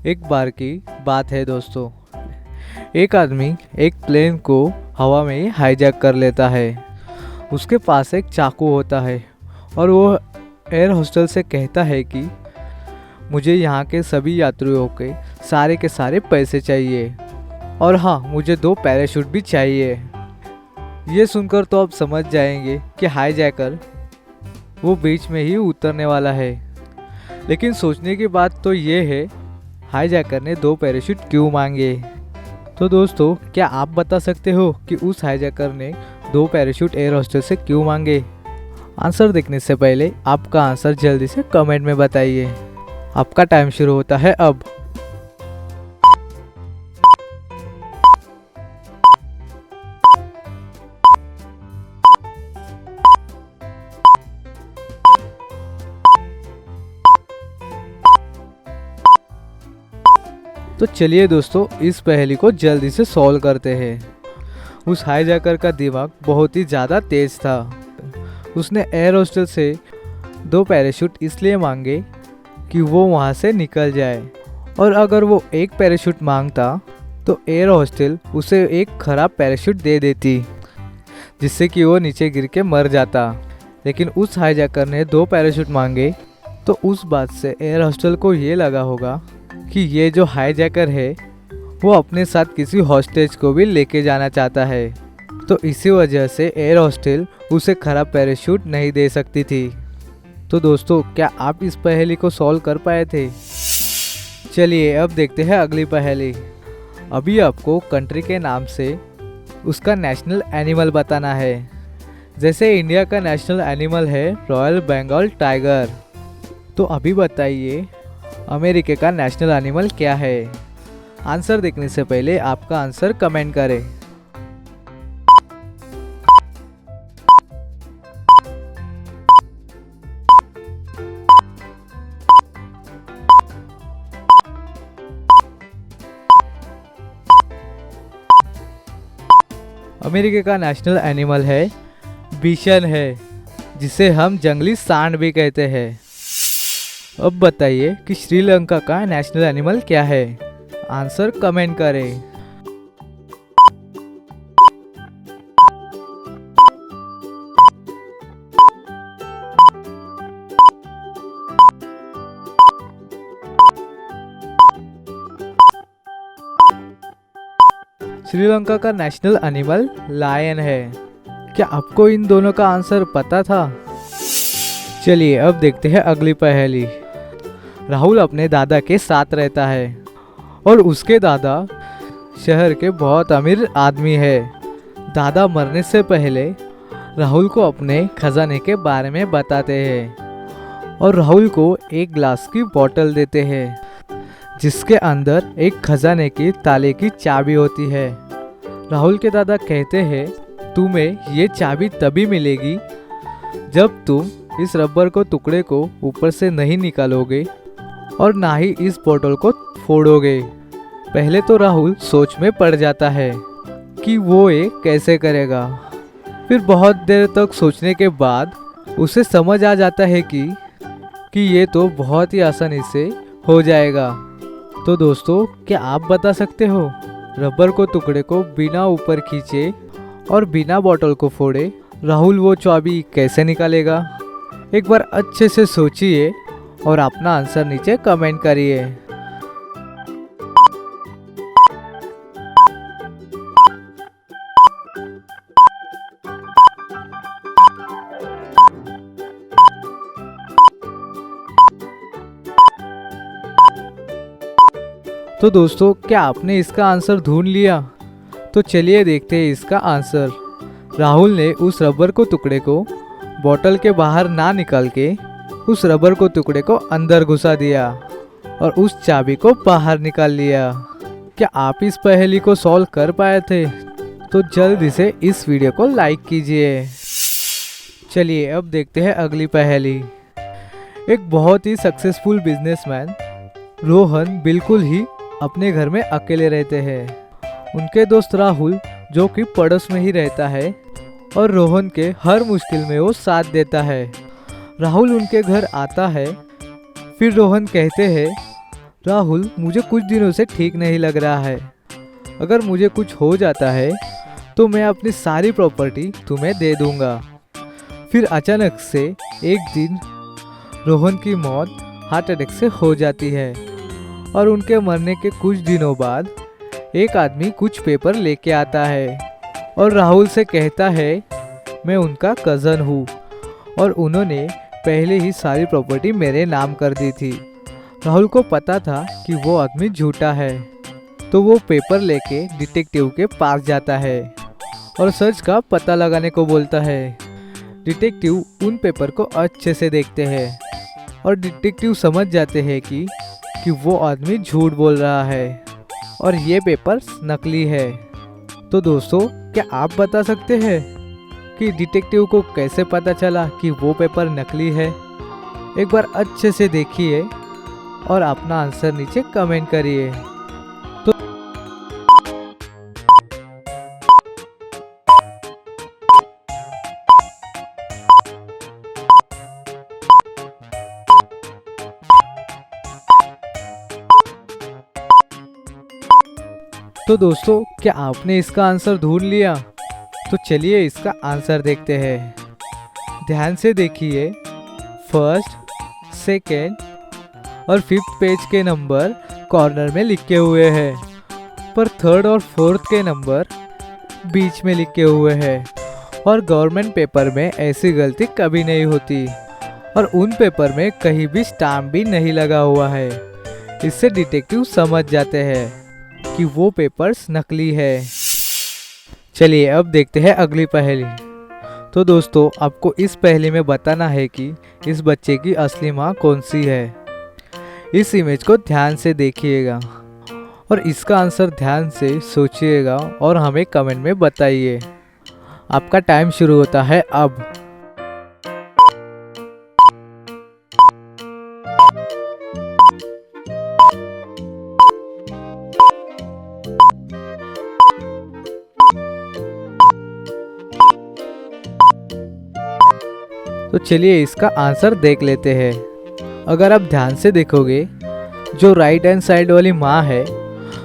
एक बार की बात है दोस्तों। एक आदमी एक प्लेन को हवा में ही हाईजैक कर लेता है। उसके पास एक चाकू होता है और वो एयर होस्टल से कहता है कि मुझे यहाँ के सभी यात्रियों के सारे पैसे चाहिए और हाँ, मुझे 2 पैराशूट भी चाहिए। ये सुनकर तो आप समझ जाएंगे कि हाईजैकर वो बीच में ही उतरने वाला है। लेकिन सोचने की बात तो ये है, हाईजैकर ने 2 पैराशूट क्यों मांगे। तो दोस्तों, क्या आप बता सकते हो कि उस हाईजैकर ने 2 पैराशूट एयर होस्टल से क्यों मांगे? आंसर देखने से पहले आपका आंसर जल्दी से कमेंट में बताइए। आपका टाइम शुरू होता है अब। तो चलिए दोस्तों, इस पहेली को जल्दी से सॉल्व करते हैं। उस हाईजैकर का दिमाग बहुत ही ज़्यादा तेज था। उसने एयर होस्टल से 2 पैराशूट इसलिए मांगे कि वो वहाँ से निकल जाए, और अगर वो 1 पैराशूट मांगता तो एयर होस्टल उसे एक खराब पैराशूट दे देती, जिससे कि वो नीचे गिर के मर जाता। लेकिन उस हाईजैकर ने 2 पैराशूट मांगे, तो उस बात से एयर होस्टल को ये लगा होगा कि ये जो हाईजैकर है वो अपने साथ किसी हॉस्टेज को भी लेके जाना चाहता है। तो इसी वजह से एयर होस्टल उसे खराब पैराशूट नहीं दे सकती थी। तो दोस्तों, क्या आप इस पहेली को सॉल्व कर पाए थे? चलिए अब देखते हैं अगली पहेली। अभी आपको कंट्री के नाम से उसका नेशनल एनिमल बताना है। जैसे इंडिया का नेशनल एनिमल है रॉयल बंगाल टाइगर, तो अभी बताइए अमेरिका का नेशनल एनिमल क्या है? आंसर देखने से पहले आपका आंसर कमेंट करें। अमेरिका का नेशनल एनिमल है बिशन है, जिसे हम जंगली सांड भी कहते हैं। अब बताइए कि श्रीलंका का नेशनल एनिमल क्या है? आंसर कमेंट करें। श्रीलंका का नेशनल एनिमल लायन है। क्या आपको इन दोनों का आंसर पता था? चलिए अब देखते हैं अगली पहेली। राहुल अपने दादा के साथ रहता है और उसके दादा शहर के बहुत अमीर आदमी है। दादा मरने से पहले राहुल को अपने खजाने के बारे में बताते हैं और राहुल को एक ग्लास की बोतल देते हैं, जिसके अंदर एक खजाने की ताले की चाबी होती है। राहुल के दादा कहते हैं, तुम्हें ये चाबी तभी मिलेगी जब तुम इस रबर को टुकड़े को ऊपर से नहीं निकालोगे और ना ही इस बोतल को फोड़ोगे। पहले तो राहुल सोच में पड़ जाता है कि वो ये कैसे करेगा। फिर बहुत देर तक सोचने के बाद उसे समझ आ जाता है कि ये तो बहुत ही आसानी से हो जाएगा। तो दोस्तों, क्या आप बता सकते हो रबर को टुकड़े को बिना ऊपर खींचे और बिना बोतल को फोड़े राहुल वो चाबी कैसे निकालेगा? एक बार अच्छे से सोचिए और अपना आंसर नीचे कमेंट करिए। तो दोस्तों, क्या आपने इसका आंसर ढूंढ लिया? तो चलिए देखते हैं इसका आंसर। राहुल ने उस रबर को टुकड़े को बोतल के बाहर ना निकाल के उस रबर को टुकड़े को अंदर घुसा दिया और उस चाबी को बाहर निकाल लिया। क्या आप इस पहेली को सॉल्व कर पाए थे? तो जल्दी से इस वीडियो को लाइक कीजिए। चलिए अब देखते हैं अगली पहेली। एक बहुत ही सक्सेसफुल बिजनेसमैन रोहन बिल्कुल ही अपने घर में अकेले रहते हैं। उनके दोस्त राहुल, जो कि पड़ोस में ही रहता है, और रोहन के हर मुश्किल में वो साथ देता है। राहुल उनके घर आता है, फिर रोहन कहते हैं, राहुल, मुझे कुछ दिनों से ठीक नहीं लग रहा है। अगर मुझे कुछ हो जाता है तो मैं अपनी सारी प्रॉपर्टी तुम्हें दे दूंगा। फिर अचानक से एक दिन रोहन की मौत हार्ट अटैक से हो जाती है और उनके मरने के कुछ दिनों बाद एक आदमी कुछ पेपर लेके आता है और राहुल से कहता है मैं उनका कज़न हूँ और उन्होंने पहले ही सारी प्रॉपर्टी मेरे नाम कर दी थी। राहुल को पता था कि वो आदमी झूठा है, तो वो पेपर लेके डिटेक्टिव के पास जाता है और सच का पता लगाने को बोलता है। डिटेक्टिव उन पेपर को अच्छे से देखते हैं और डिटेक्टिव समझ जाते हैं कि वो आदमी झूठ बोल रहा है और ये पेपर नकली है। तो दोस्तों, क्या आप बता सकते हैं कि डिटेक्टिव को कैसे पता चला कि वो पेपर नकली है? एक बार अच्छे से देखिए और अपना आंसर नीचे कमेंट करिए। तो दोस्तों, क्या आपने इसका आंसर ढूंढ लिया? तो चलिए इसका आंसर देखते हैं। ध्यान से देखिए, फर्स्ट, सेकेंड और फिफ्थ पेज के नंबर कॉर्नर में लिखे हुए हैं, पर थर्ड और फोर्थ के नंबर बीच में लिखे हुए हैं। और गवर्नमेंट पेपर में ऐसी गलती कभी नहीं होती और उन पेपर में कहीं भी स्टाम्प भी नहीं लगा हुआ है। इससे डिटेक्टिव समझ जाते हैं कि वो पेपर्स नकली है। चलिए अब देखते हैं अगली पहेली। तो दोस्तों, आपको इस पहेली में बताना है कि इस बच्चे की असली माँ कौन सी है। इस इमेज को ध्यान से देखिएगा और इसका आंसर ध्यान से सोचिएगा और हमें कमेंट में बताइए। आपका टाइम शुरू होता है अब। तो चलिए इसका आंसर देख लेते हैं। अगर आप ध्यान से देखोगे, जो राइट हैंड साइड वाली माँ है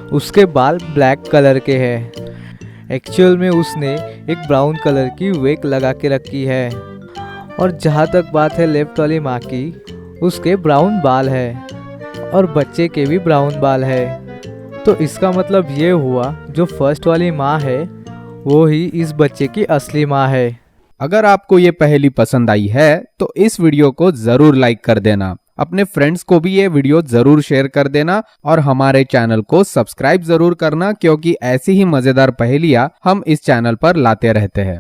उसके बाल ब्लैक कलर के हैं। एक्चुअल में उसने एक ब्राउन कलर की विग लगा के रखी है। और जहाँ तक बात है लेफ्ट वाली माँ की, उसके ब्राउन बाल है और बच्चे के भी ब्राउन बाल है। तो इसका मतलब ये हुआ जो फर्स्ट वाली माँ है वो ही इस बच्चे की असली माँ है। अगर आपको ये पहेली पसंद आई है तो इस वीडियो को जरूर लाइक कर देना। अपने फ्रेंड्स को भी ये वीडियो जरूर शेयर कर देना और हमारे चैनल को सब्सक्राइब जरूर करना, क्योंकि ऐसी ही मजेदार पहेलियां हम इस चैनल पर लाते रहते हैं।